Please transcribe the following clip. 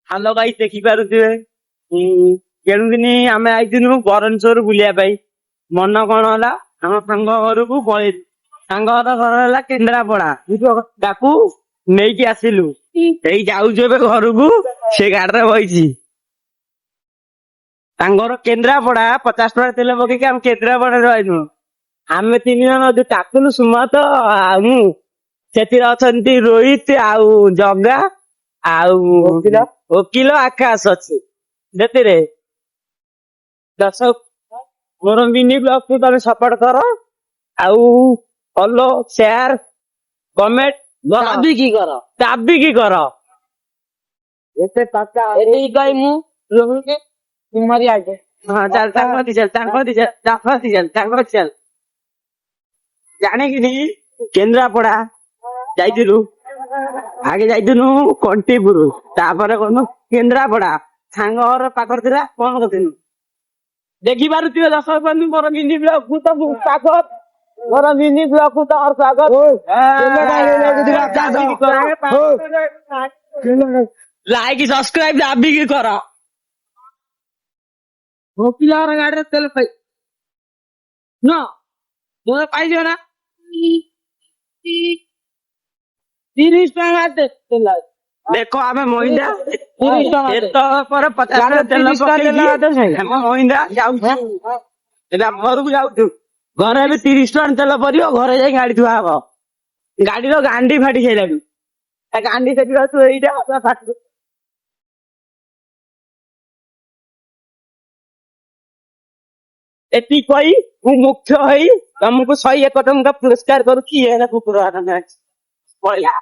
Hello ଗାଈ ଦେଖିପାରୁଥିବେ କେଣୁଦିନି ଆମେ ଆଇଥିଲୁ ବରଣେଶ୍ୱର ବୁଲିବା ପାଇଁ। ମନ କଣ ହେଲା ଆମ ସାଙ୍ଗ ଘରକୁ ପଳେଇଲୁ। ସାଙ୍ଗ ଘର ହେଲା କେନ୍ଦ୍ରାପଡା। ତାକୁ ନେଇକି ଆସିଲୁ। ଏଇ ଯାଉଛୁ ଏବେ ଘରକୁ। ସେ ଗାଡିରେ ବଇଛି। ତାଙ୍କର କେନ୍ଦ୍ରାପଡା 50 ଟଙ୍କା ତେଲ ପକେଇକି ଆମେ କେନ୍ଦ୍ରାପଡାରେ ରହିନୁ। ଆମେ 3 ଜଣ ଯୋଉ ଟାକୁଲୁ ସୁମତ ଆଉ ମୁଁ। ସେଥିରେ ଅଛନ୍ତି ରୋହିତ ଆଉ ଜଗା ଆଉ ଓକିଲ ଆକାଶ ଅଛି। ସେଥିରେ ମୋର ମିନି ବ୍ଲଗ କୁ ତମେ ସପୋର୍ଟ କର। ଆଉ ଫଲୋ ସେୟାର କମେଣ୍ଟ ଦାବିକି କର। ଏତେ ଟଙ୍କା ଏତିକି କହି ମୁଁ ରହୁଛି ତୁମରି ଆଗେ। ହଁ ଚାଲ ତାଙ୍କ ଜାଣିକିନି କେନ୍ଦ୍ରାପଡା ଯାଇଥିଲୁ। ଆଗେ ଯାଇଥିଲୁ କଣ୍ଟିପୁର, ତାପରେ ଗଲୁ କେନ୍ଦ୍ରାପଡା। ସାଙ୍ଗ ଘର ପାଖରେ ଥିଲା କଣ କରିଥିଲୁ ଦେଖିପାରୁଥିବେ ଦର୍ଶକ ବନ୍ଧୁ ମୋର ମିନି ବ୍ଲଗ କୁ ତମକୁ ସ୍ୱାଗତ। ମୋର ମିନି ବ୍ଲଗ କୁ ତମର ସ୍ୱାଗତ। ଲାଇକ ସବସ୍କ୍ରାଇବ ଦାବିକି କର। ଓକିଲ ଘର ଗାଡିରେ ତେଲ ପାଇ ତୁମେ ପାଇଯିବ ନା 30 ଟଙ୍କା ତେଲ। ଦେଖ ଆମେ ମହିନ୍ଦା 30 ଟଙ୍କା ପରେ 50 ଟଙ୍କା ତେଲ ପକେଇକି ମହିନ୍ଦା ଯାଉଛୁ। ଏବେ ଘରକୁ ଯାଉଛୁ। ଘରେ ଏବେ 30 ଟଙ୍କା ତେଲ ପଡିବ। ଘରେ ଯାଇ ଗାଡି ଥୁଆ ହବ। ଗାଡିର ଗାଣ୍ଡି ଫାଟି ସାରିଲାଣି। ଗାଣ୍ଡି ସେଠି ଅଛି ଏଇଟା ଏତିକି କହି ମୁଁ ମୁଖ୍ୟ ହେଇ ତମକୁ 101 ଟଙ୍କା ପୁରସ୍କାର କରୁଛି। ଇଏ ହେଲା କୁକୁର ପଳେଇଲା।